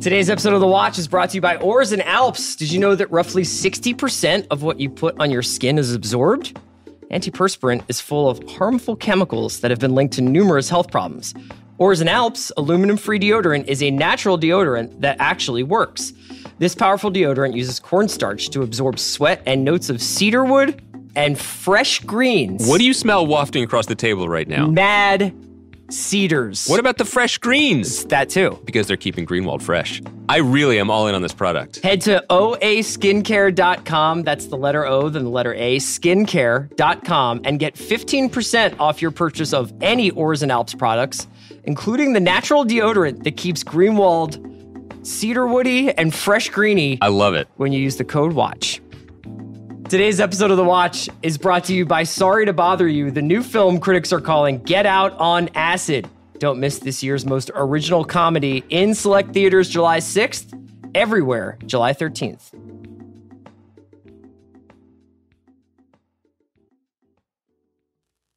Today's episode of The Watch is brought to you by Oars and Alps. Did you know that roughly 60% of what you put on your skin is absorbed? Antiperspirant is full of harmful chemicals that have been linked to numerous health problems. Oars and Alps aluminum-free deodorant is a natural deodorant that actually works. This powerful deodorant uses cornstarch to absorb sweat and notes of cedarwood and fresh greens. What do you smell wafting across the table right now? Mad cedars. What about the fresh greens? It's that too. Because they're keeping Greenwald fresh. I really am all in on this product. Head to oaskincare.com. That's the letter O, then the letter A, skincare.com, and get 15% off your purchase of any Oars and Alps products, including the natural deodorant that keeps Greenwald cedarwoody and fresh greeny. I love it. When you use the code WATCH. Today's episode of The Watch is brought to you by Sorry to Bother You, the new film critics are calling Get Out on Acid. Don't miss this year's most original comedy in select theaters July 6th, everywhere July 13th.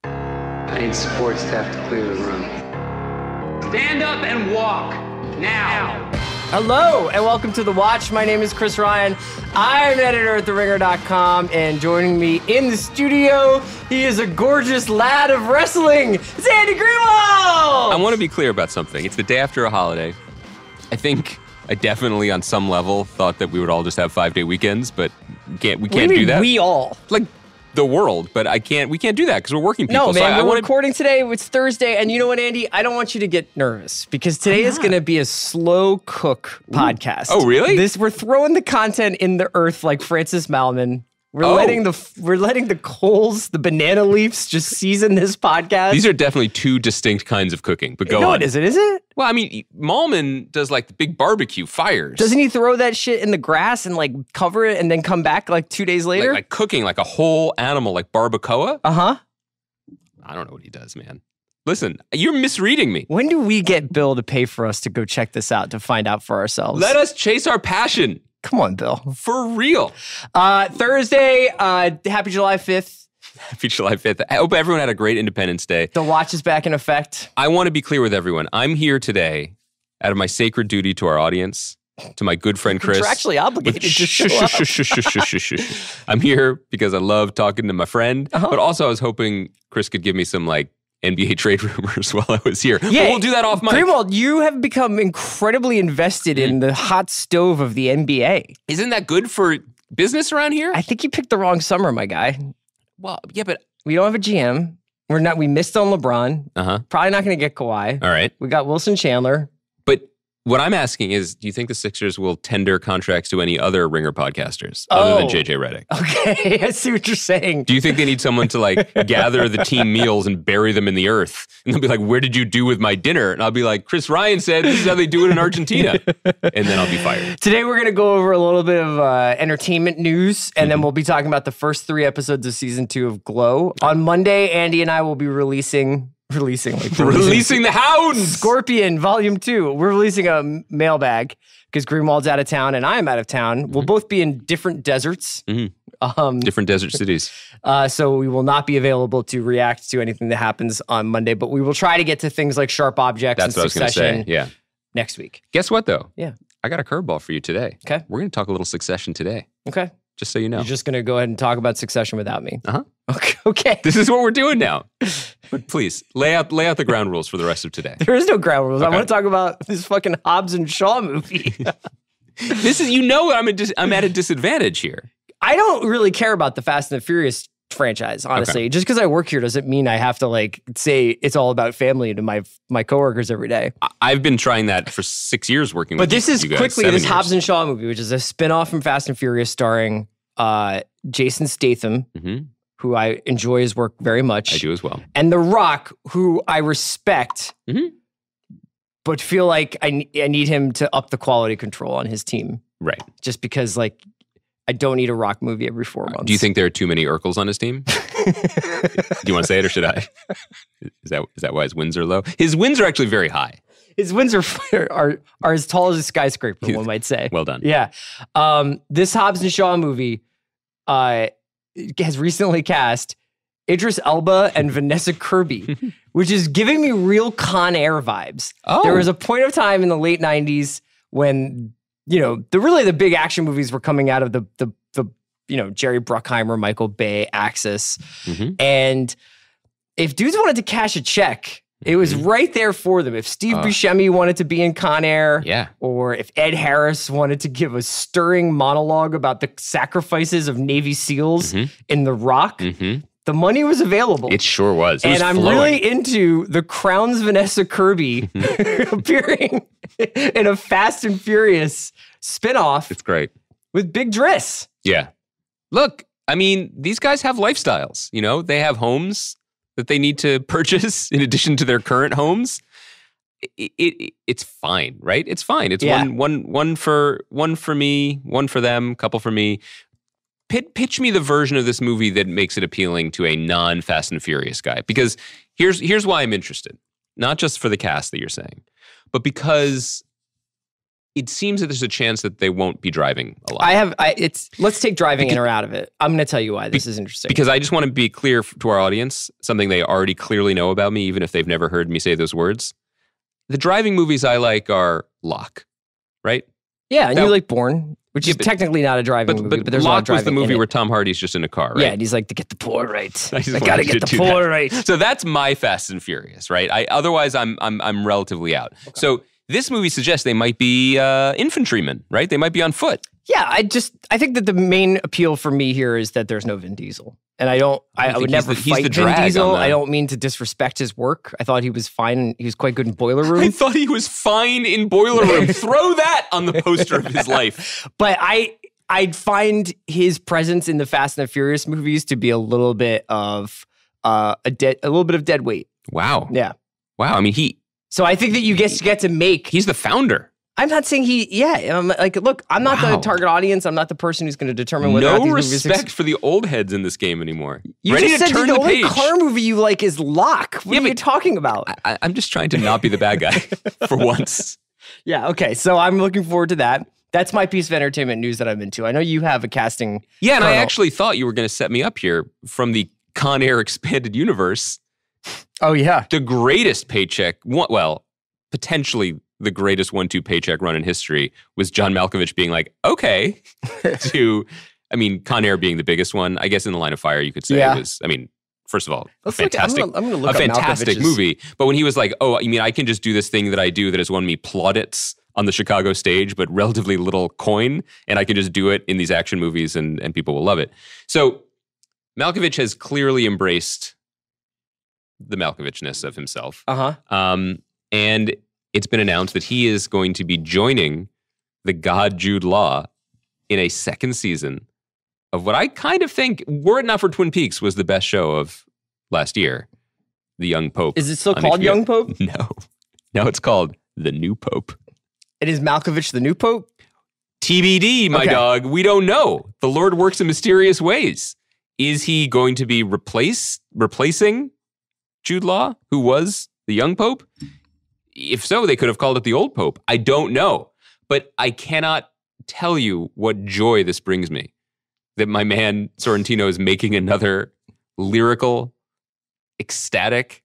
I need support staff to clear the room. Stand up and walk, now. Hello, and welcome to The Watch. My name is Chris Ryan. I'm an editor at TheRinger.com, and joining me in the studio, he is a gorgeous lad of wrestling. It's Andy Greenwald! I want to be clear about something. It's the day after a holiday. I think I definitely, on some level, thought that we would all just have 5-day weekends, but we can't do that. We all? Like, the world, but we can't do that because we're working people. No, man, so we're recording today. It's Thursday, and you know what, Andy? I don't want you to get nervous because today is going to be a slow cook podcast. Oh, really? We're throwing the content in the earth like Francis Malman. We're letting the coals, the banana leaves, just season this podcast. These are definitely two distinct kinds of cooking. But go on. No, it isn't, is it? Well, I mean, Malman does like the big barbecue fires. Doesn't he throw that shit in the grass and like cover it and then come back like 2 days later? Like cooking like a whole animal, like barbacoa? Uh-huh. I don't know what he does, man. Listen, you're misreading me. When do we get Bill to pay for us to go check this out to find out for ourselves? Let us chase our passion. Come on, Bill. For real. Thursday, happy July 5th. Happy July 5th. I hope everyone had a great Independence Day. The watch is back in effect. I want to be clear with everyone. I'm here today out of my sacred duty to our audience, to my good friend Chris. You're actually obligated to show up. I'm here because I love talking to my friend, but also I was hoping Chris could give me some like NBA trade rumors while I was here. Yeah, but we'll do that off mic. Greenwald, you have become incredibly invested in the hot stove of the NBA. Isn't that good for business around here? I think you picked the wrong summer, my guy. Well, yeah, but we don't have a GM. We missed on LeBron. Probably not going to get Kawhi. All right. We got Wilson Chandler. But what I'm asking is, do you think the Sixers will tender contracts to any other Ringer podcasters other than JJ Redick? Okay, I see what you're saying. Do you think they need someone to like gather the team meals and bury them in the earth? And they'll be like, where did you do with my dinner? And I'll be like, Chris Ryan said this is how they do it in Argentina. And then I'll be fired. Today we're going to go over a little bit of entertainment news, and then we'll be talking about the first 3 episodes of season 2 of Glow. On Monday, Andy and I will be releasing the Hounds! Scorpion Volume 2. We're releasing a mailbag because Greenwald's out of town and I'm out of town. We'll both be in different deserts. Different desert cities. So we will not be available to react to anything that happens on Monday, but we will try to get to things like Sharp Objects and Succession. That's what I was going to say, yeah. Next week. Guess what, though? Yeah. I got a curveball for you today. Okay. We're going to talk a little Succession today. Okay. Just so you know. You're just going to go ahead and talk about Succession without me. Okay. This is what we're doing now. But please, lay out the ground rules for the rest of today. There is no ground rules. Okay. I want to talk about this fucking Hobbs and Shaw movie. This is, I'm at a disadvantage here. I don't really care about the Fast and the Furious franchise, honestly. Okay. Just because I work here doesn't mean I have to like say it's all about family to my coworkers every day. I've been trying that for 6 years working with you. But this is quickly this Hobbs and Shaw movie, which is a spinoff from Fast and Furious starring Jason Statham, who I enjoy his work very much. I do as well. And The Rock, who I respect, but feel like I need him to up the quality control on his team. Right. Just because like I don't need a Rock movie every 4 months. Do you think there are too many Urkels on his team? Do you want to say it or should I? Is that why his wins are low? His wins are actually very high. His wins are as tall as a skyscraper, one might say. Well done. Yeah. This Hobbs and Shaw movie has recently cast Idris Elba and Vanessa Kirby, which is giving me real Con Air vibes. Oh. There was a point of time in the late 90s when, the big action movies were coming out of the Jerry Bruckheimer, Michael Bay axis. Mm-hmm. And if dudes wanted to cash a check, it was right there for them. If Steve Buscemi wanted to be in Con Air, or if Ed Harris wanted to give a stirring monologue about the sacrifices of Navy SEALs in The Rock, the money was available. It sure was. It was I'm flowing. really into the Crown's Vanessa Kirby appearing in a Fast and Furious spinoff. It's great. With Big Driss. Yeah. Look, I mean, these guys have lifestyles. They have homes that they need to purchase in addition to their current homes. It's fine, right? It's fine. It's one for me, one for them, couple for me. Pitch me the version of this movie that makes it appealing to a non-Fast and Furious guy. Because here's why I'm interested. Not just for the cast that you're saying, but because it seems that there's a chance that they won't be driving a lot. Let's take driving in or out of it. I'm going to tell you why this is interesting. Because I just want to be clear to our audience, something they already clearly know about me, even if they've never heard me say those words. The driving movies I like are Locke, right? Yeah, and you like Bourne, which is technically not a driving movie, but there's a lot of driving. Locke was the movie where Tom Hardy's just in a car, right? Yeah, and he's like, to get the poor right. I got to get the poor right. So that's my Fast and Furious, right? Otherwise, I'm relatively out. Okay. So this movie suggests they might be infantrymen, right? They might be on foot. Yeah, I think that the main appeal for me here is that there's no Vin Diesel. And I would never fight Vin Diesel. I don't mean to disrespect his work. I thought he was fine. He was quite good in Boiler Room. I thought he was fine in Boiler Room. Throw that on the poster of his life. But I'd find his presence in the Fast and the Furious movies to be a little bit of a little bit of dead weight. Wow. Yeah. Wow. I mean, So I think that you get to make. He's the founder. I'm not saying look, I'm not the target audience. I'm not the person who's going to determine whether or not these movies respect for the old heads in this game anymore. You Ready just to said turn the only page. car movie you like is Locke. What are you talking about? I'm just trying to not be the bad guy for once. Yeah, okay. So I'm looking forward to that. That's my piece of entertainment news that I'm into. I know you have a casting. Yeah, and I actually thought you were going to set me up here from the Con Air expanded universe. Oh, yeah. The greatest paycheck, potentially the greatest 1-2 paycheck run in history was John Malkovich being like, okay, Con Air being the biggest one. I guess in the Line of Fire, you could say it was, first of all, a fantastic movie. But when he was like, I can just do this thing that I do that has won me plaudits on the Chicago stage, but relatively little coin, and I can just do it in these action movies and people will love it. So Malkovich has clearly embraced the Malkovichness of himself. And it's been announced that he is going to be joining the God Jude Law in a second season of what I kind of think, were it not for Twin Peaks, was the best show of last year, The Young Pope. Is it still called HBO. Young Pope? No. No, it's called The New Pope. And is Malkovich the new Pope? TBD, my dog. We don't know. The Lord works in mysterious ways. Is he going to be replacing Jude Law, who was the young Pope? If so, they could have called it the old Pope. I don't know. But I cannot tell you what joy this brings me, that my man Sorrentino is making another lyrical, ecstatic,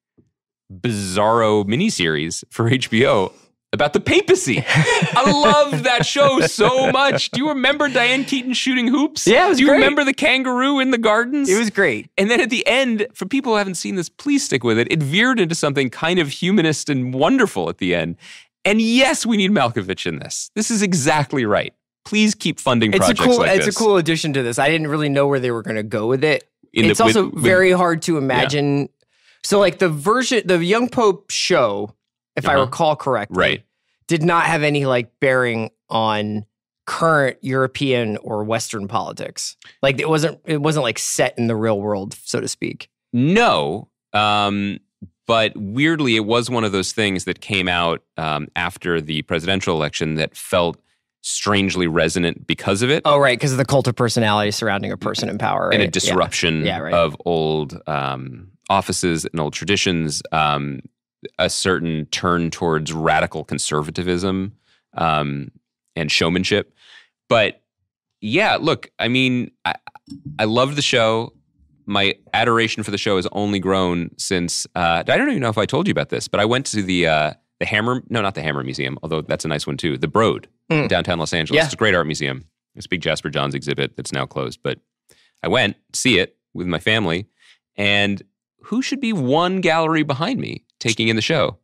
bizarro miniseries for HBO about the papacy. I love that show so much. Do you remember Diane Keaton shooting hoops? Yeah, it was great. Do you remember the kangaroo in the gardens? It was great. And then at the end, for people who haven't seen this, please stick with it. It veered into something kind of humanist and wonderful at the end. And yes, we need Malkovich in this. This is exactly right. Please keep funding projects like this. It's a cool addition to this. I didn't really know where they were going to go with it. It's also very hard to imagine. Yeah. So like the Young Pope show, if I recall correctly, did not have any like bearing on current European or Western politics. Like it wasn't like set in the real world, so to speak. No, but weirdly, it was one of those things that came out after the presidential election that felt strangely resonant because of it. Oh, right, because of the cult of personality surrounding a person in power, right? And a disruption of old offices and old traditions. A certain turn towards radical conservatism and showmanship. But yeah, look, I mean, I love the show. My adoration for the show has only grown since, I don't even know if I told you about this, but I went to the Hammer, no, not the Hammer Museum, although that's a nice one too, the Broad in downtown Los Angeles. It's a great art museum. It's a big Jasper Johns exhibit that's now closed. But I went to see it with my family. And who should be one gallery behind me taking in the show?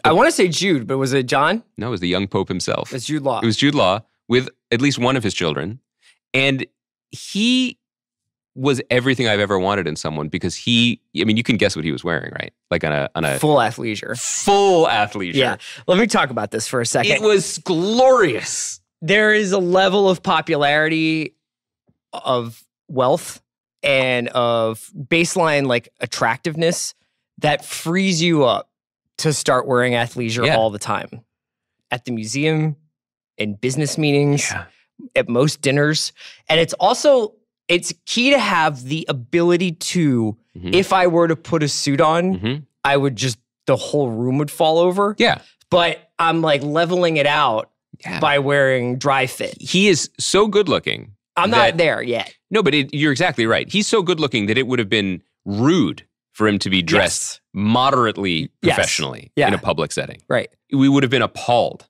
I want to say Jude, but was it John? No, it was the young Pope himself. It's Jude Law. It was Jude Law with at least one of his children. And he was everything I've ever wanted in someone because you can guess what he was wearing, right? Like on a full athleisure. Full athleisure. Yeah. Let me talk about this for a second. It was glorious. There is a level of popularity, of wealth, and of baseline like attractiveness that frees you up to start wearing athleisure all the time. At the museum, in business meetings, at most dinners. And it's key to have the ability to, if I were to put a suit on, I would the whole room would fall over. Yeah. But I'm like leveling it out by wearing dry fit. He is so good looking. I'm not there yet. No, but you're exactly right. He's so good looking that it would have been rude for him to be dressed moderately professionally in a public setting. Right. We would have been appalled.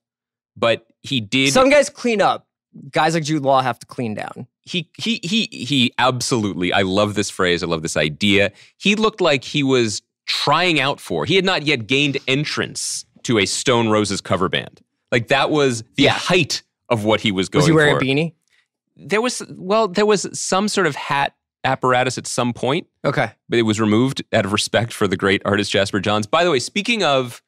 But he did. Some guys clean up. Guys like Jude Law have to clean down. He absolutely, I love this phrase, I love this idea. He looked like he was trying out he had not yet gained entrance to a Stone Roses cover band. Like that was the height of what he was going for. Was he wearing a beanie? There was some sort of hat apparatus at some point. Okay. But it was removed out of respect for the great artist Jasper Johns. By the way, speaking of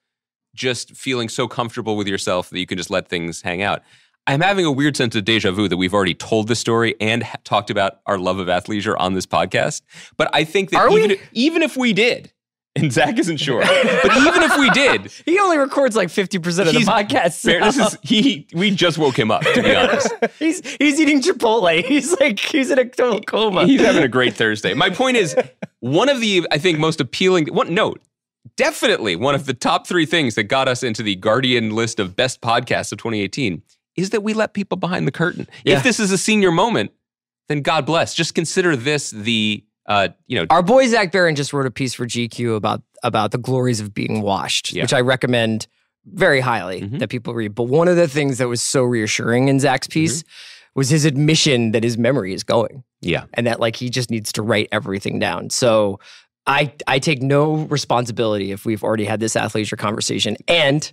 just feeling so comfortable with yourself that you can just let things hang out, I'm having a weird sense of deja vu that we've already told this story and talked about our love of athleisure on this podcast. But I think that even if we did, and Zach isn't sure, but even if we did. He only records like 50% of the podcast. We just woke him up, to be honest. He's eating Chipotle. He's in a total coma. He's having a great Thursday. My point is, one of the, I think, most appealing, definitely one of the top 3 things that got us into the Guardian list of best podcasts of 2018 is that we let people behind the curtain. Yeah. If this is a senior moment, then God bless. Just consider this the, Our boy Zach Barron just wrote a piece for GQ about the glories of being washed, which I recommend very highly that people read. But one of the things that was so reassuring in Zach's piece was his admission that his memory is going. Yeah. And that like he just needs to write everything down. So I take no responsibility if we've already had this athleisure conversation. And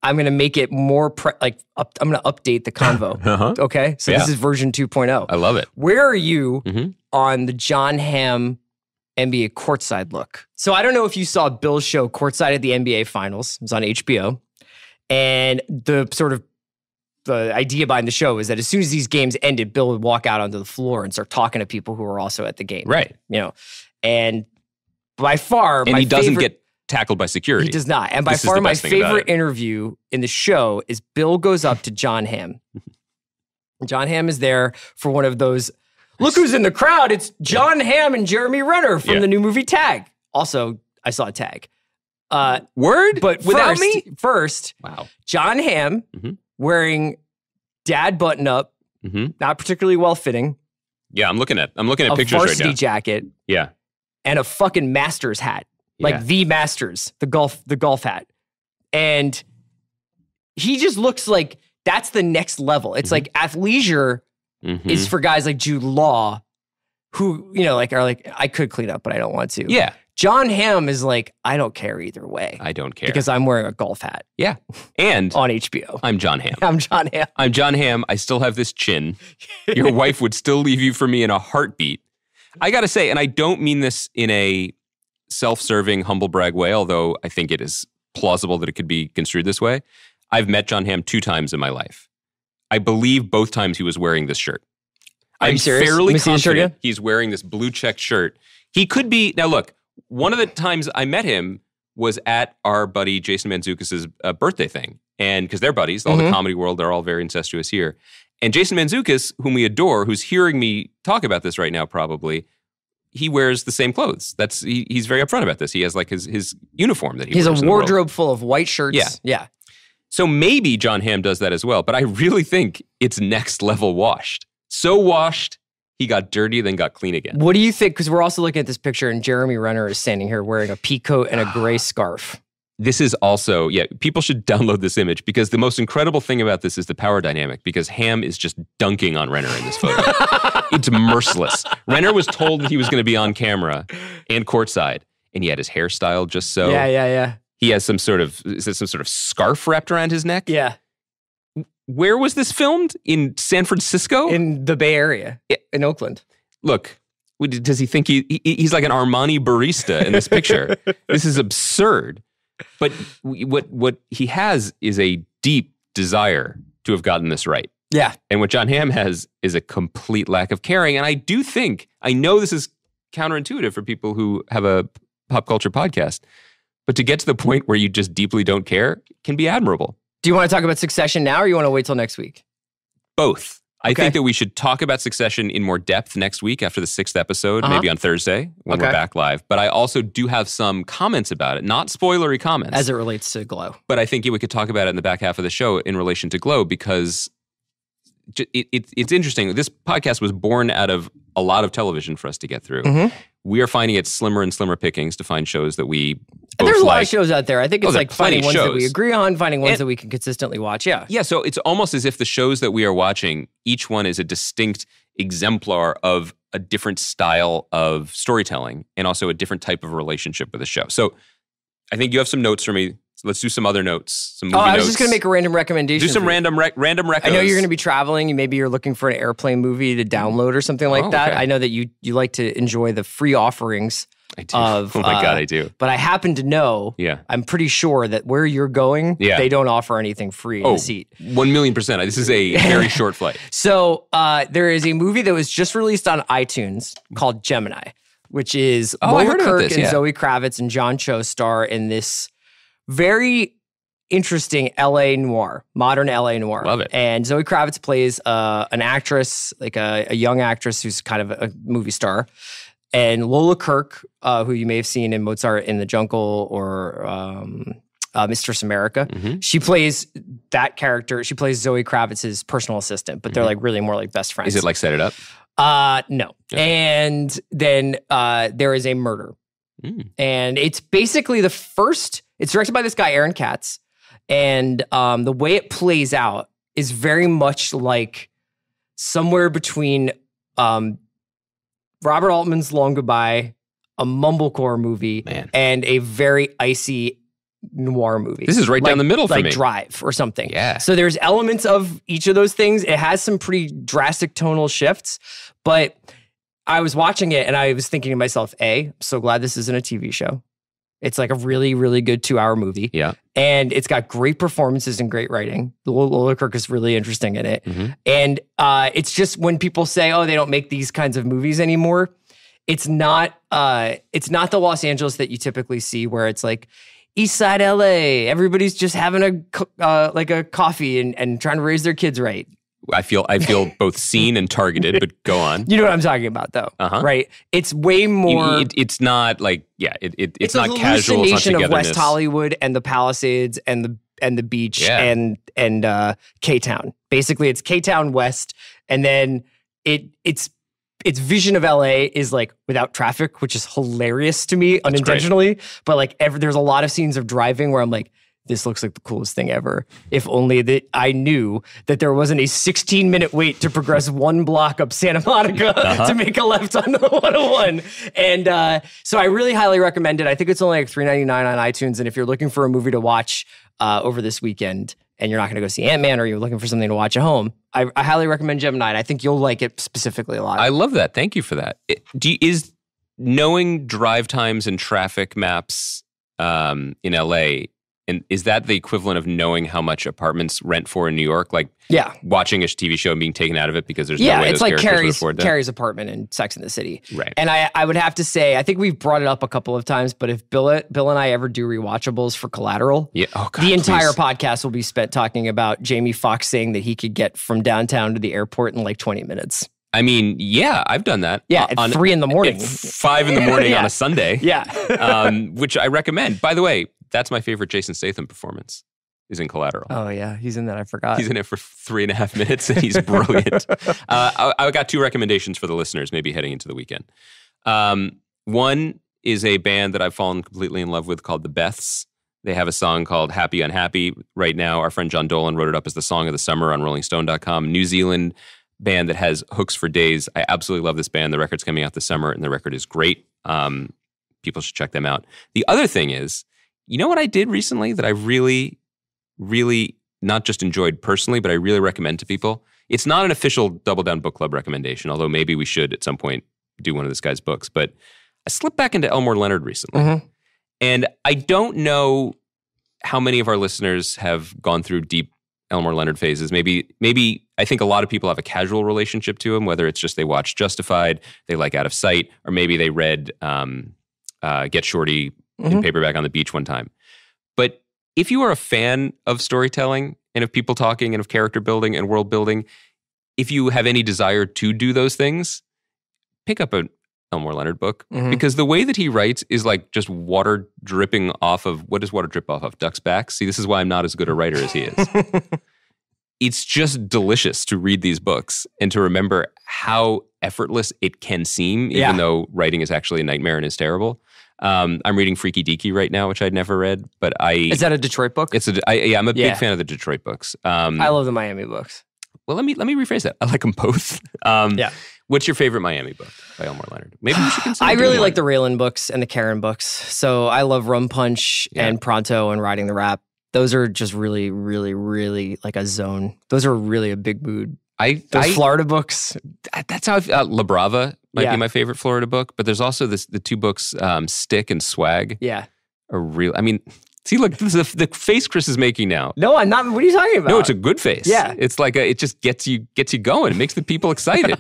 I'm going to make it more, I'm going to update the convo. Okay? So this is version 2.0. I love it. Where are you on the John Hamm NBA courtside look? So I don't know if you saw Bill's show Courtside at the NBA Finals. It was on HBO. And the idea behind the show is that as soon as these games ended, Bill would walk out onto the floor and start talking to people who were also at the game. Right. And by far, and he doesn't get tackled by security. He does not. And by far, my favorite interview in the show is Bill goes up to John Hamm. John Hamm is there for one of those, look who's in the crowd. It's John Hamm and Jeremy Renner from the new movie Tag. Also, I saw Tag. Word? But without me? First, John Hamm wearing dad button-up, not particularly well-fitting. Yeah, I'm looking at pictures right now. A varsity jacket. Yeah. And a fucking Masters hat. Like the Masters, the golf hat. And he just looks like that's the next level. It's like athleisure is for guys like Jude Law who, are like, I could clean up, but I don't want to. Yeah. John Hamm is like, I don't care either way. I don't care. Because I'm wearing a golf hat. Yeah. And on HBO. I'm John Hamm. I'm John Hamm. I still have this chin. Your wife would still leave you for me in a heartbeat. I got to say, and I don't mean this in a self-serving, humble brag way, although I think it is plausible that it could be construed this way. I've met John Hamm 2 times in my life. I believe both times he was wearing this shirt. I'm serious? Fairly confident he's wearing this blue checked shirt. He could be, now look, one of the times I met him was at our buddy Jason Mantzoukas' birthday thing. And because they're buddies, all the comedy world, they're all very incestuous here. And Jason Mantzoukas, whom we adore, who's hearing me talk about this right now probably, he wears the same clothes. He's very upfront about this. He has like his uniform that he wears. He has a wardrobe full of white shirts. Yeah. So maybe John Hamm does that as well, but I really think it's next level washed. So washed, he got dirty, then got clean again. What do you think? Because we're also looking at this picture and Jeremy Renner is standing here wearing a pea coat and a gray scarf. This is also, people should download this image because the most incredible thing about this is the power dynamic because Hamm is just dunking on Renner in this photo. It's merciless. Renner was told that he was going to be on camera and courtside, and he had his hairstyle just so. Yeah. He has some sort of scarf wrapped around his neck. Yeah. Where was this filmed? In San Francisco? In the Bay Area, in Oakland. Look, does he think he's like an Armani barista in this picture? This is absurd. But what he has is a deep desire to have gotten this right. Yeah. And what Jon Hamm has is a complete lack of caring. And I know this is counterintuitive for people who have a pop culture podcast, but to get to the point where you just deeply don't care can be admirable. Do you want to talk about Succession now or you want to wait till next week? Both. I think that we should talk about Succession in more depth next week after the 6th episode, maybe on Thursday when we're back live. But I also do have some comments about it, not spoilery comments. As it relates to Glow. But I think we could talk about it in the back half of the show in relation to Glow because it's interesting. This podcast was born out of a lot of television for us to get through. Mm-hmm. We are finding it slimmer and slimmer pickings to find shows that we both There's a lot like. of shows out there. I think it's like finding ones that we agree on, finding ones that we can consistently watch. Yeah. Yeah, so it's almost as if the shows that we are watching, each one is a distinct exemplar of a different style of storytelling and also a different type of relationship with the show. So I think you have some notes for me. So let's do some other notes, some movie notes. I was just going to make a random recommendation. Do some random recos. I know you're going to be traveling. Maybe you're looking for an airplane movie to download or something like that. Okay. I know that you like to enjoy the free offerings. I do. Oh my God, I do. But I happen to know, I'm pretty sure that where you're going, they don't offer anything free in the seat. 1,000,000%. This is a very short flight. So there is a movie that was just released on iTunes called Gemini, which is Lola Kirk and Zoe Kravitz and John Cho star in this very interesting LA noir, modern LA noir. Love it. And Zoe Kravitz plays an actress, like a young actress who's kind of a movie star. And Lola Kirk, who you may have seen in Mozart in the Jungle or Mistress America, she plays that character. She plays Zoe Kravitz's personal assistant, but they're like really more like best friends. Is it like Set It Up? No. Okay. And then there is a murder. And it's basically it's directed by this guy, Aaron Katz. And the way it plays out is very much like somewhere between Robert Altman's Long Goodbye, a mumblecore movie, and a very icy noir movie. This is right down the middle for me. Like Drive or something. Yeah. So there's elements of each of those things. It has some pretty drastic tonal shifts, but I was watching it and I was thinking to myself, I'm so glad this isn't a TV show. It's like a really, really good 2-hour movie. Yeah. And it's got great performances and great writing. Lola Kirk is really interesting in it. And it's just when people say, they don't make these kinds of movies anymore, it's not the Los Angeles that you typically see where it's like East Side LA, everybody's just having a coffee and trying to raise their kids right. I feel both seen and targeted, but go on. You know what I'm talking about, though, right? It's way more. It's not like it's not casual. It's not hallucination of West Hollywood and the Palisades and the beach and K-Town. Basically, it's K-Town West, and then its vision of LA is like without traffic, which is hilarious to me unintentionally. But like there's a lot of scenes of driving where I'm like, this looks like the coolest thing ever. If only that I knew that there wasn't a 16-minute wait to progress one block up Santa Monica to make a left on the 101. And so I really highly recommend it. I think it's only like $3.99 on iTunes. And if you're looking for a movie to watch over this weekend and you're not going to go see Ant-Man or you're looking for something to watch at home, I highly recommend Gemini. And I think you'll like it specifically a lot. I love that. Thank you for that. Is knowing drive times and traffic maps in LA... And is that the equivalent of knowing how much apartments rent for in New York? Like watching a TV show and being taken out of it because there's no way those characters would afford that? Carrie's apartment in Sex and the City. Right. And I would have to say, I think we've brought it up a couple of times, but if Bill and I ever do rewatchables for Collateral, the entire podcast will be spent talking about Jamie Foxx saying that he could get from downtown to the airport in like 20 minutes. I mean, I've done that. Yeah, at 3 in the morning. At 5 in the morning on a Sunday. Which I recommend. By the way, that's my favorite Jason Statham performance, is in Collateral. Oh, yeah. He's in that. I forgot. He's in it for 3.5 minutes, and he's brilliant. I got 2 recommendations for the listeners, maybe heading into the weekend. One is a band that I've fallen completely in love with called The Beths. They have a song called Happy Unhappy right now. Our friend John Dolan wrote it up as the song of the summer on rollingstone.com. New Zealand band that has hooks for days. I absolutely love this band. The record's coming out this summer, and the record is great. People should check them out. The other thing is, you know what I did recently that I really, really not just enjoyed personally, but I really recommend to people? It's not an official Double Down Book Club recommendation, although maybe we should at some point do one of this guy's books. But I slipped back into Elmore Leonard recently. Mm-hmm. And I don't know how many of our listeners have gone through deep Elmore Leonard phases. Maybe I think a lot of people have a casual relationship to him, whether it's just they watched Justified, they like Out of Sight, or maybe they read Get Shorty in paperback on the beach one time. But if you are a fan of storytelling and of people talking and of character building and world building, if you have any desire to do those things, pick up a Elmore Leonard book, because the way that he writes is like just water dripping off of, what does water drip off of? Duck's back? See, this is why I'm not as good a writer as he is. It's just delicious to read these books and to remember how effortless it can seem, even though writing is actually a nightmare and is terrible. I'm reading Freaky Deaky right now, which I'd never read, but Is that a Detroit book? I'm a big fan of the Detroit books. I love the Miami books. Well, let me rephrase that. I like them both. What's your favorite Miami book by Elmore Leonard? Maybe we should consider. I really like the Raylan books and the Karen books. So I love Rum Punch and Pronto and Riding the Rap. Those are just really, really, really like a zone. Those are really a big mood. Those Florida books. That's how I feel. La Brava might be my favorite Florida book, but there's also the two books, Stick and Swag. Yeah. Are real. I mean, see, look, the face Chris is making now. No, I'm not. What are you talking about? No, it's a good face. Yeah. It's like it just gets you going. It makes the people excited.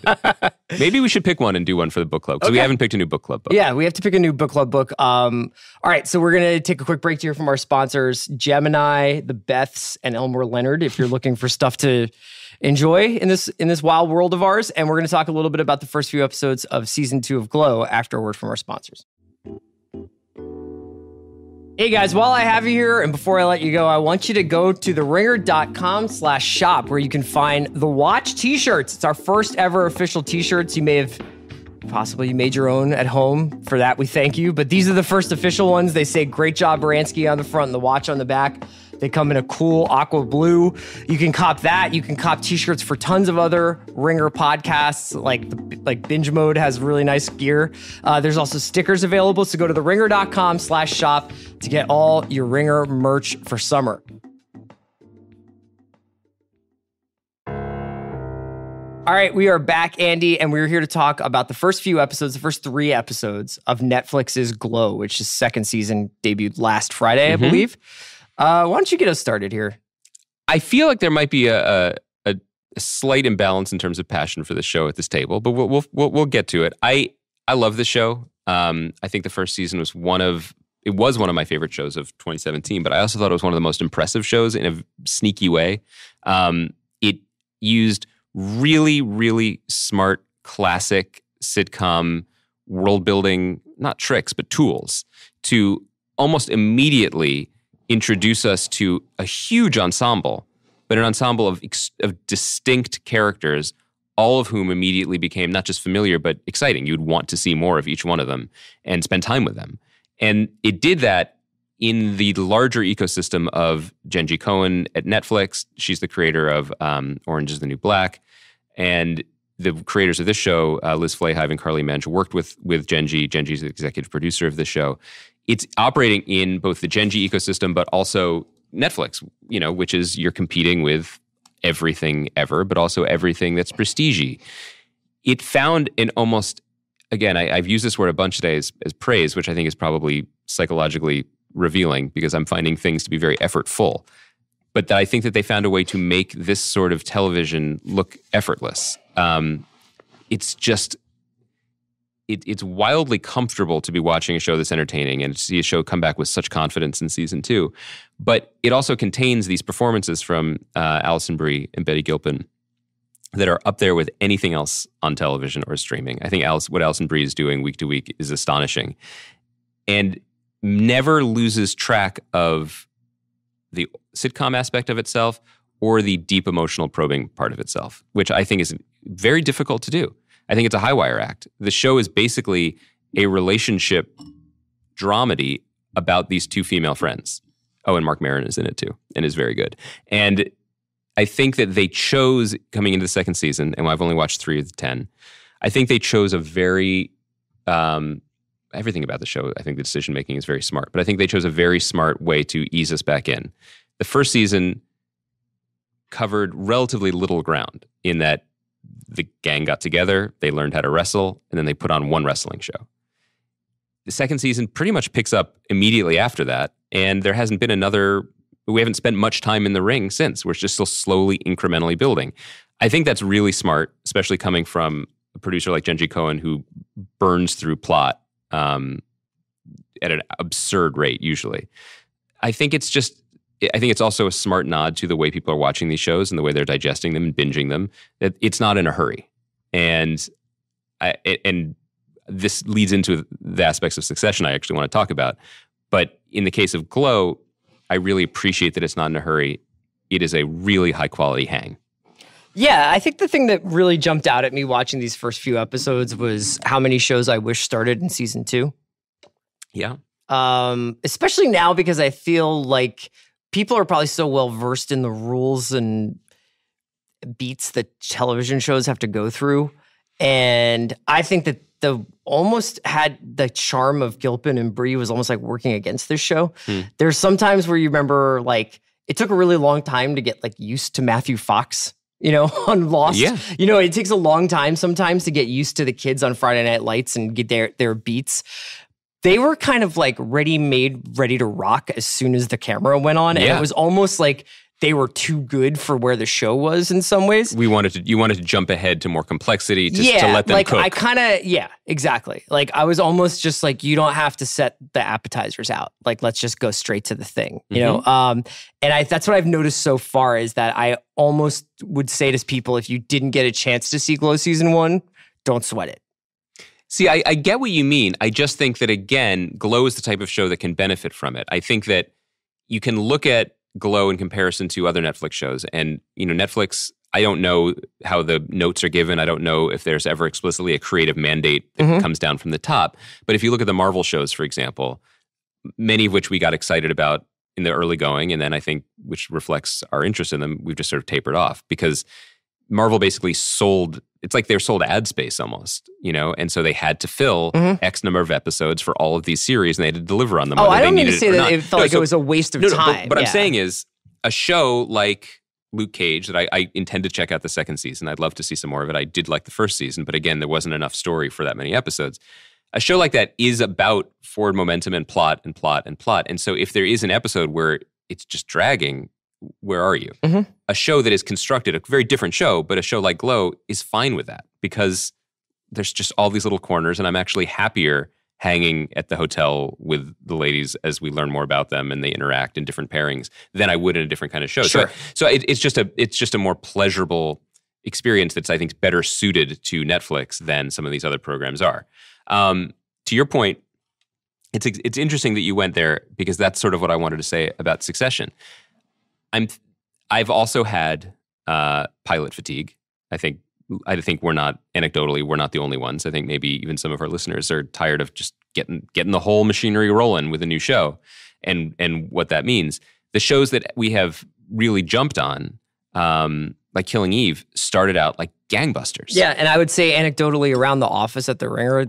Maybe we should pick one and do one for the book club, because we haven't picked a new book club book. Yeah, we have to pick a new book club book. All right, so we're going to take a quick break to hear from our sponsors, Gemini, the Beths, and Elmore Leonard, if you're looking for stuff to enjoy in this wild world of ours. And we're going to talk a little bit about the first few episodes of season 2 of Glow after a word from our sponsors. Hey guys, while I have you here and before I let you go, I want you to go to theringer.com/shop where you can find the Watch t-shirts. It's our first ever official t-shirts. You may have possibly made your own at home. For that, we thank you. But these are the first official ones. They say "Great job, Baranski" on the front and the Watch on the back. They come in a cool aqua blue. You can cop that. You can cop t-shirts for tons of other Ringer podcasts, like Binge Mode has really nice gear. There's also stickers available, so go to theringer.com/shop to get all your Ringer merch for summer. All right, we are back, Andy, and we're here to talk about the first 3 episodes of Netflix's Glow, which is second season, debuted last Friday, I believe. Why don't you get us started here? I feel like there might be a slight imbalance in terms of passion for the show at this table, but we'll get to it. I love the show. I think the first season was one of my favorite shows of 2017, but I also thought it was one of the most impressive shows in a sneaky way. It used really, really smart, classic sitcom world building, not tricks, but tools to almost immediately introduce us to a huge ensemble, but an ensemble of distinct characters, all of whom immediately became not just familiar, but exciting. You'd want to see more of each one of them and spend time with them. And it did that in the larger ecosystem of Jenji Kohan at Netflix. She's the creator of Orange is the New Black. And the creators of this show, Liz Flahive and Carly Mensch, worked with Jenji. Genji's the executive producer of the show. It's operating in both the Genji ecosystem, but also Netflix, which is you're competing with everything ever, but also everything that's prestige-y. It found an almost, again, I've used this word a bunch today as praise, which I think is probably psychologically revealing because I'm finding things to be very effortful. But I think that they found a way to make this sort of television look effortless. It's just... It's wildly comfortable to be watching a show that's entertaining and to see a show come back with such confidence in season 2. But it also contains these performances from Alison Brie and Betty Gilpin that are up there with anything else on television or streaming. I think what Alison Brie is doing week to week is astonishing and never loses track of the sitcom aspect of itself or the deep emotional probing part of itself, which I think is very difficult to do. I think it's a high wire act. The show is basically a relationship dramedy about these 2 female friends. Oh, and Mark Maron is in it too, and is very good. And I think that they chose, coming into the second season, and I've only watched 3 of the 10, I think they chose a very, everything about the show, I think the decision-making is very smart, but I think they chose a very smart way to ease us back in. The first season covered relatively little ground in that the gang got together, they learned how to wrestle, and then they put on one wrestling show. The second season pretty much picks up immediately after that, and there hasn't been we haven't spent much time in the ring since. We're just still slowly, incrementally building. I think that's really smart, especially coming from a producer like Genji Cohen, who burns through plot at an absurd rate, usually. I think it's also a smart nod to the way people are watching these shows and the way they're digesting them and binging them. That it's not in a hurry. And this leads into the aspects of Succession I actually want to talk about. But in the case of Glow, I really appreciate that it's not in a hurry. It is a really high-quality hang. Yeah, I think the thing that really jumped out at me watching these first few episodes was how many shows I wish started in season 2. Yeah. Especially now, because I feel like people are probably so well-versed in the rules and beats that television shows have to go through. And I think that almost had the charm of Gilpin and Bree was almost like working against this show. There's some times where you remember, like, it took a really long time to get like used to Matthew Fox, on Lost. Yeah. It takes a long time sometimes to get used to the kids on Friday Night Lights and get their beats. They were kind of like ready to rock as soon as the camera went on. And it was almost like they were too good for where the show was in some ways. You wanted to jump ahead to more complexity to let them cook. Exactly. Like I was almost just like, you don't have to set the appetizers out. Like, let's just go straight to the thing, you know? And that's what I've noticed so far is that I almost would say to people, if you didn't get a chance to see Glow season 1, don't sweat it. See, I get what you mean. I just think that, again, Glow is the type of show that can benefit from it. I think that you can look at Glow in comparison to other Netflix shows. And, Netflix, I don't know how the notes are given. I don't know if there's ever explicitly a creative mandate that comes down from the top. But if you look at the Marvel shows, for example, many of which we got excited about in the early going, and then I think, which reflects our interest in them, we've just sort of tapered off because Marvel basically it's like they're sold ad space almost, and so they had to fill X number of episodes for all of these series, and they had to deliver on them. I don't mean to say that it felt like it was a waste of time. But I'm saying is, a show like Luke Cage that I intend to check out the second season. I'd love to see some more of it. I did like the first season, but again, there wasn't enough story for that many episodes. A show like that is about forward momentum and plot and plot and plot. And so if there is an episode where it's just dragging, where are you? A show that is constructed, a very different show, but a show like Glow is fine with that because there's just all these little corners, and I'm actually happier hanging at the hotel with the ladies as we learn more about them and they interact in different pairings than I would in a different kind of show. Sure. So it's just a more pleasurable experience that's, I think, better suited to Netflix than some of these other programs are. To your point, it's interesting that you went there because that's sort of what I wanted to say about Succession. I've also had pilot fatigue. I think we're not the only ones. I think maybe even some of our listeners are tired of just getting the whole machinery rolling with a new show and what that means. The shows that we have really jumped on, like Killing Eve, started out like gangbusters. Yeah, and I would say anecdotally around The Office at the Ringer,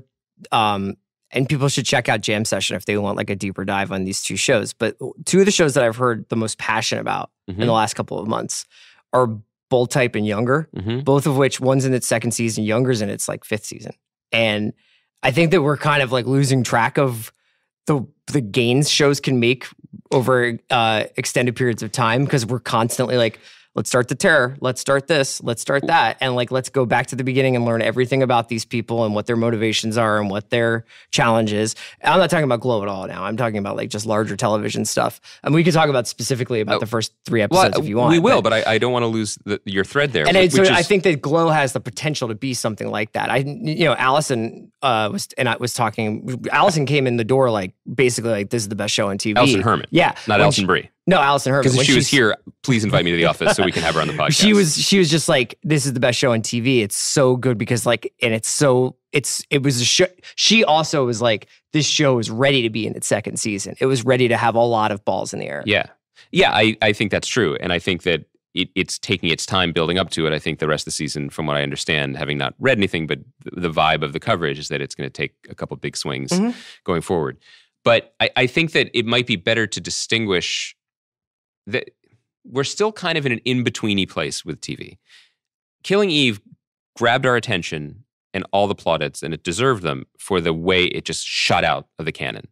and people should check out Jam Session if they want like a deeper dive on these two shows. But two of the shows that I've heard the most passion about in the last couple of months are Bold Type and Younger, both of which one's in its second season, Younger's in its like fifth season. And I think that we're kind of like losing track of the gains shows can make over extended periods of time because we're constantly like, let's start the terror, let's start this, let's start that. And like, let's go back to the beginning and learn everything about these people and what their motivations are and what their challenge is. I'm not talking about Glow at all now. I'm talking about like just larger television stuff. And we could talk about specifically about the first 3 episodes if you want. We will, but I don't want to lose your thread there. And I think that Glow has the potential to be something like that. Allison Allison came in the door like basically like, this is the best show on TV. Alison Herman. Yeah. Not Alison Brie. No, Alison Herman. Because if she was here, please invite me to the office so we can have her on the podcast. She was just like, this is the best show on TV. It's so good because like, and it was a show. She also was like, this show is ready to be in its second season. It was ready to have a lot of balls in the air. Yeah. Yeah, I think that's true. And I think that it's taking its time building up to it. I think the rest of the season, from what I understand, having not read anything, but the vibe of the coverage is that it's going to take a couple big swings going forward. But I think that it might be better to distinguish that we're still kind of in an in-betweeny place with TV. Killing Eve grabbed our attention and all the plaudits, and it deserved them for the way it just shot out of the canon.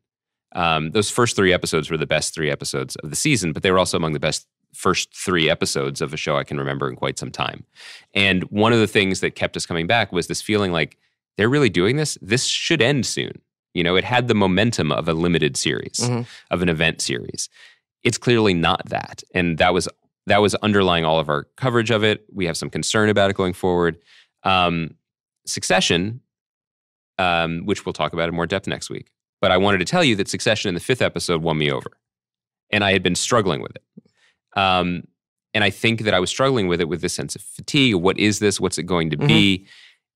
Those first 3 episodes were the best 3 episodes of the season, but they were also among the best first 3 episodes of a show I can remember in quite some time. And one of the things that kept us coming back was this feeling like, they're really doing this? This should end soon. You know, it had the momentum of a limited series, of an event series. It's clearly not that. And that was underlying all of our coverage of it. We have some concern about it going forward. Succession, which we'll talk about in more depth next week. But I wanted to tell you that Succession in the 5th episode won me over. And I had been struggling with it. And I think that I was struggling with it with this sense of fatigue. What is this? What's it going to be?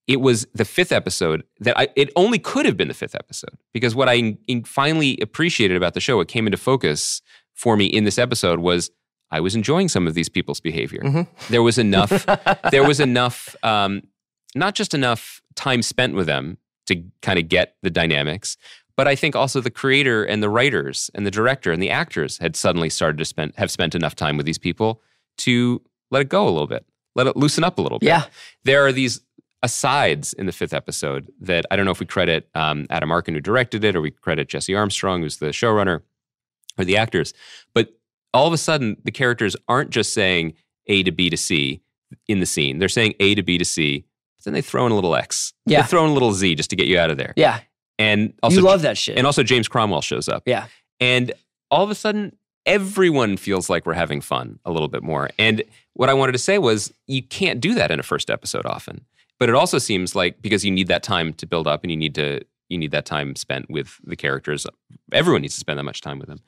It was the 5th episode it only could have been the 5th episode, because what I finally appreciated about the show, what came into focus for me in this episode, was I was enjoying some of these people's behavior. There was enough, not just enough time spent with them to kind of get the dynamics, but I think also the creator and the writers and the director and the actors had suddenly started to have spent enough time with these people to let it go a little bit, let it loosen up a little bit. Yeah. There are these asides in the 5th episode that I don't know if we credit Adam Arkin, who directed it, or we credit Jesse Armstrong, who's the showrunner, or the actors. But all of a sudden, the characters aren't just saying A to B to C in the scene. They're saying A to B to C, but then they throw in a little X. Yeah. They throw in a little Z just to get you out of there. Yeah. And also, you love that shit. And also James Cromwell shows up. Yeah. And all of a sudden, everyone feels like we're having fun a little bit more. And what I wanted to say was, you can't do that in a first episode often. But it also seems like, because you need that time to build up, and you need that time spent with the characters. Everyone needs to spend that much time with them.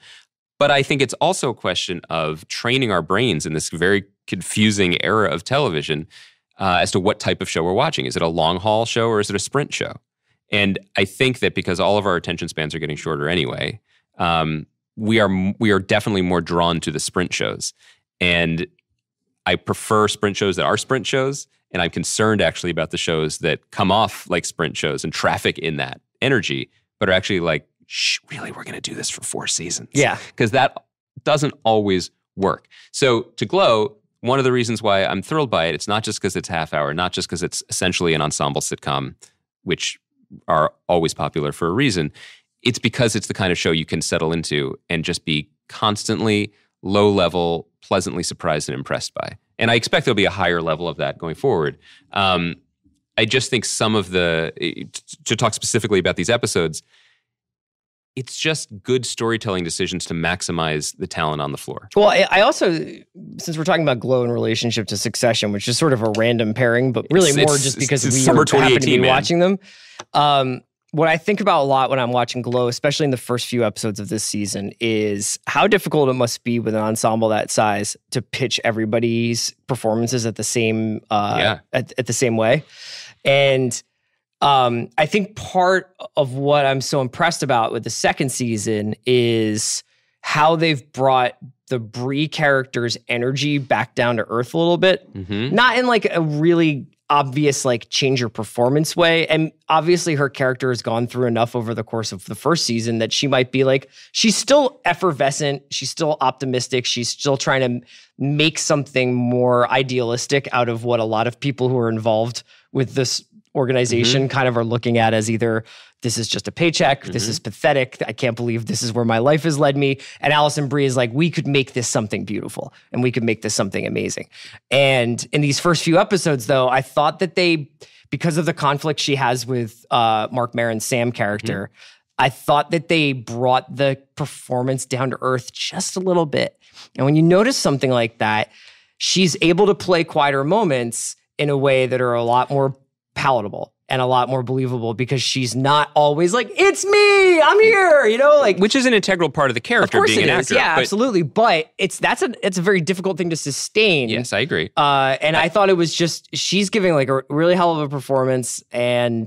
But I think it's also a question of training our brains in this very confusing era of television as to what type of show we're watching. Is it a long haul show, or is it a sprint show? And I think that because all of our attention spans are getting shorter anyway, we are definitely more drawn to the sprint shows. And I prefer sprint shows that are sprint shows, and I'm concerned actually about the shows that come off like sprint shows and traffic in that energy, but are actually like, really, we're going to do this for 4 seasons. Yeah. Because that doesn't always work. So to Glow, one of the reasons why I'm thrilled by it, it's not just because it's half hour, not just because it's essentially an ensemble sitcom, which are always popular for a reason. It's because it's the kind of show you can settle into and just be constantly low level, pleasantly surprised and impressed by. And I expect there'll be a higher level of that going forward. I just think some of to talk specifically about these episodes, it's just good storytelling decisions to maximize the talent on the floor. Well, I also, since we're talking about Glow in relationship to Succession, which is sort of a random pairing, but really more just because we happen to be watching them. What I think about a lot when I'm watching Glow, especially in the first few episodes of this season, is how difficult it must be with an ensemble that size to pitch everybody's performances at the same at the same way. And I think part of what I'm so impressed about with the second season is how they've brought the Brie character's energy back down to earth a little bit. Not in like a really obvious like change your performance way. And obviously her character has gone through enough over the course of the first season that she might be like, she's still effervescent. She's still optimistic. She's still trying to make something more idealistic out of what a lot of people who are involved with this organization kind of are looking at as either this is just a paycheck, this is pathetic, I can't believe this is where my life has led me. And Alison Brie is like, we could make this something beautiful and we could make this something amazing. And in these first few episodes, though, I thought that because of the conflict she has with Mark Maron's Sam character, I thought that they brought the performance down to earth just a little bit. And when you notice something like that, she's able to play quieter moments in a way that are a lot more palatable. and a lot more believable because she's not always like, it's me, I'm here, you know, like, which is an integral part of the character. Of course being an actor. Yeah, absolutely. But it's a very difficult thing to sustain. Yes, I agree. And I thought it was just, she's giving like a really hell of a performance. And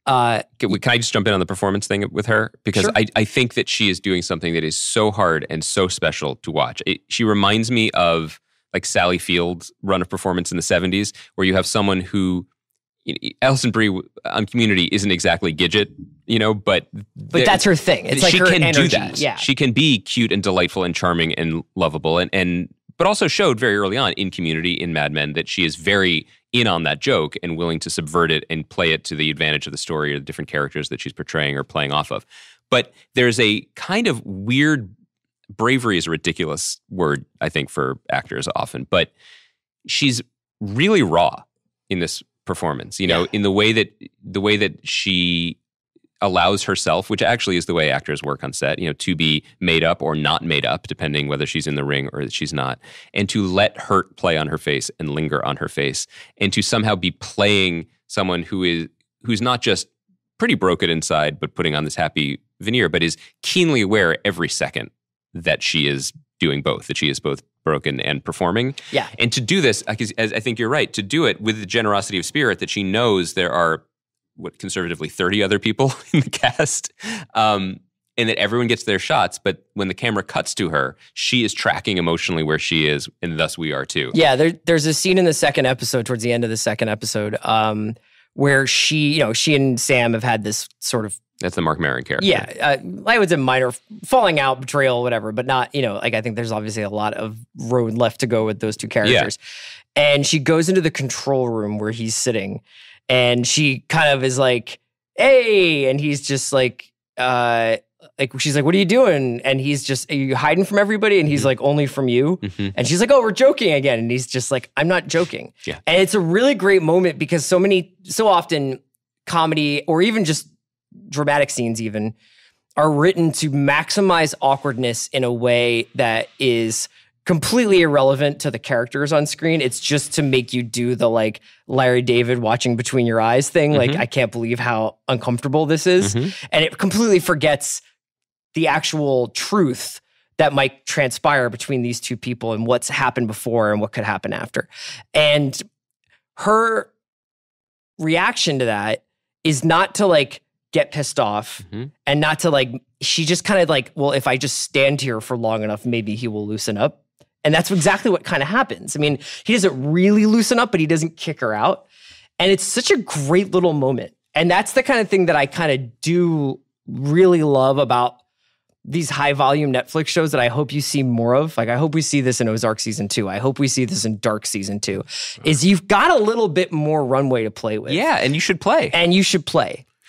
can I just jump in on the performance thing with her? Because sure. I think that she is doing something that is so hard and so special to watch. She reminds me of like Sally Field's run of performance in the 70s, where you have someone who, Alison Brie on Community isn't exactly Gidget, you know, but that's her thing. It's like she her can energy. Do that. Yeah. She can be cute and delightful and charming and lovable, but also showed very early on in Community, in Mad Men, that she is very in on that joke and willing to subvert it and play it to the advantage of the story or the different characters that she's portraying or playing off of. But there's a kind of weird, bravery is a ridiculous word, I think, for actors often, but she's really raw in this performance, you know, in the way that she allows herself, which actually is the way actors work on set, you know, to be made up or not made up, depending whether she's in the ring or she's not, and to let hurt play on her face and linger on her face, and to somehow be playing someone who's not just pretty broken inside, but putting on this happy veneer, but is keenly aware every second that she is doing both, that she is both broken and performing. Yeah. And to do this, I think you're right, to do it with the generosity of spirit that she knows there are, conservatively 30 other people in the cast, and that everyone gets their shots, but when the camera cuts to her, she is tracking emotionally where she is, and thus we are too. Yeah, there's a scene in the second episode, towards the end of the second episode, where she and Sam have had this sort of... That's the Mark Maron character. Yeah, I would say minor falling out, betrayal, whatever, but not, like I think there's obviously a lot of road left to go with those two characters. Yeah. And she goes into the control room where he's sitting, and she kind of is like, hey, and he's just like she's like, what are you doing? And he's just, are you hiding from everybody? And he's like, only from you. Mm-hmm. And she's like, oh, we're joking again. And he's just like, I'm not joking. Yeah. And it's a really great moment because so often comedy or even just dramatic scenes even are written to maximize awkwardness in a way that is completely irrelevant to the characters on screen. It's just to make you do the like Larry David watching between your eyes thing. Mm-hmm. Like, I can't believe how uncomfortable this is. Mm-hmm. And it completely forgets the actual truth that might transpire between these two people and what's happened before and what could happen after. And her reaction to that is not to like get pissed off, mm-hmm. and not to like, she just kind of like, well, if I just stand here for long enough, maybe he will loosen up. And that's exactly what kind of happens. I mean, he doesn't really loosen up, but he doesn't kick her out. And it's such a great little moment. And that's the kind of thing that I kind of do really love about these high volume Netflix shows that I hope you see more of. Like, I hope we see this in Ozark season 2. I hope we see this in Dark season 2, is you've got a little bit more runway to play with. Yeah. And you should play.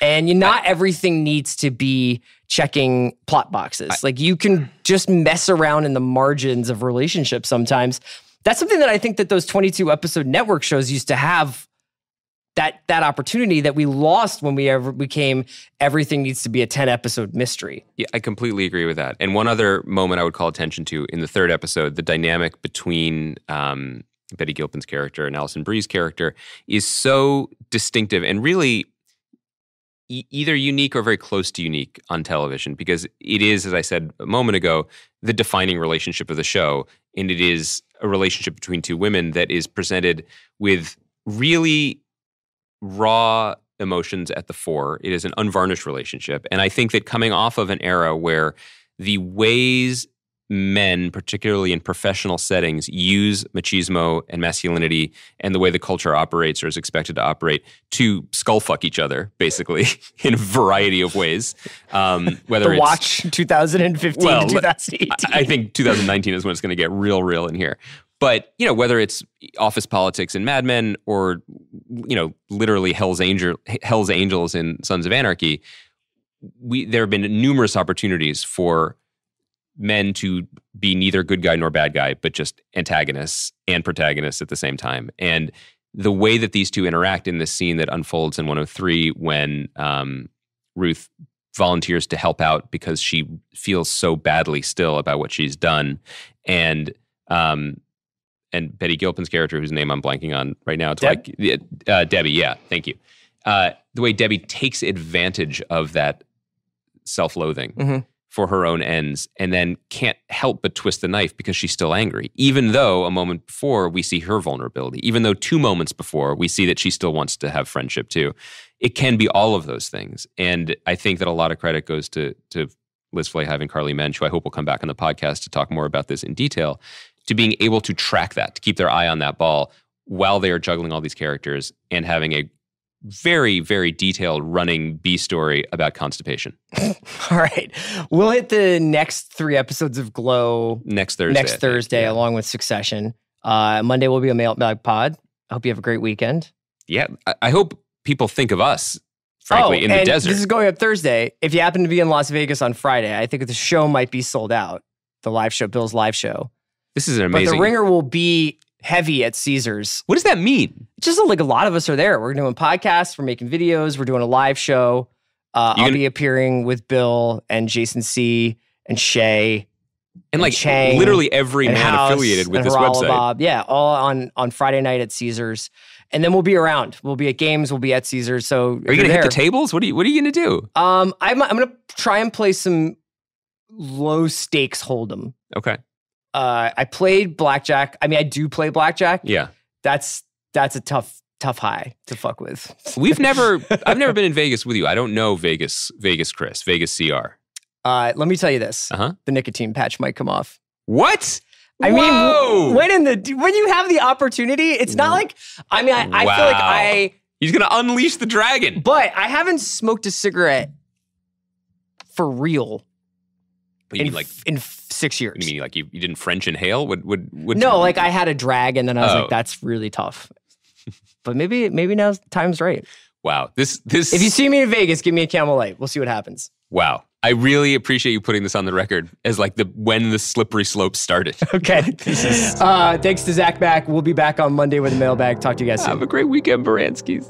And not everything needs to be checking plot boxes. Like, you can just mess around in the margins of relationships sometimes. That's something that I think that those 22 episode network shows used to have, that opportunity that we lost when we ever became everything needs to be a 10 episode mystery. Yeah, I completely agree with that. And one other moment I would call attention to in the third episode, the dynamic between Betty Gilpin's character and Alison Brie's character is so distinctive and really either unique or very close to unique on television, because it is, as I said a moment ago, the defining relationship of the show. And it is a relationship between two women that is presented with really raw emotions at the fore. It is an unvarnished relationship. And I think that coming off of an era where the ways men, particularly in professional settings, use machismo and masculinity and the way the culture operates or is expected to operate to skullfuck each other, basically, in a variety of ways. Whether it's watch 2015 to 2018. I think 2019 is when it's going to get real in here. But, whether it's office politics in Mad Men or, literally Hell's Angels in Sons of Anarchy, there have been numerous opportunities for men to be neither good guy nor bad guy, but just antagonists and protagonists at the same time. And the way that these two interact in this scene that unfolds in 103 when Ruth volunteers to help out because she feels so badly still about what she's done, and Betty Gilpin's character, whose name I'm blanking on right now, it's Debbie, yeah, thank you. the way Debbie takes advantage of that self-loathing for her own ends, and then can't help but twist the knife because she's still angry. Even though a moment before we see her vulnerability, even though 2 moments before we see that she still wants to have friendship too. It can be all of those things. And I think that a lot of credit goes to Liz Flahive and Carly Mensch, who I hope will come back on the podcast to talk more about this in detail, to being able to track that, to keep their eye on that ball while they are juggling all these characters and having a very, very detailed running B story about constipation. All right. We'll hit the next 3 episodes of Glow next Thursday, along with Succession. Monday will be a mailbag pod. I hope you have a great weekend. Yeah. I hope people think of us, frankly, in the desert. This is going up Thursday. If you happen to be in Las Vegas on Friday, I think the show might be sold out. The live show, Bill's live show. This is amazing. But the Ringer will be heavy at Caesars. What does that mean? Just like a lot of us are there. We're doing podcasts, we're making videos, we're doing a live show. I'll be appearing with Bill and Jason C. and Shay. And like Chang, literally every man House, affiliated with this Harala website. Bob. Yeah, all on Friday night at Caesars. And then we'll be around. We'll be at games, we'll be at Caesars. So are you going to hit the tables? What are you going to do? I'm going to try and play some low stakes hold'em. Okay. I played blackjack. I mean, I do play blackjack. Yeah. That's a tough high to fuck with. I've never been in Vegas with you. I don't know Vegas Chris, Vegas CR. Let me tell you this. The nicotine patch might come off. What? I mean, when you have the opportunity, it's not like, I mean, I feel like he's going to unleash the dragon. But I haven't smoked a cigarette for real. But you mean like in 6 years. You mean like you didn't French inhale? No, like I had a drag and then I was like, that's really tough. But maybe now time's right. Wow. This if you see me in Vegas, give me a Camel Light. We'll see what happens. Wow. I really appreciate you putting this on the record as like when the slippery slope started. Okay. Thanks to Zach back. We'll be back on Monday with a mailbag. Talk to you guys soon. Have a great weekend, Baranskis.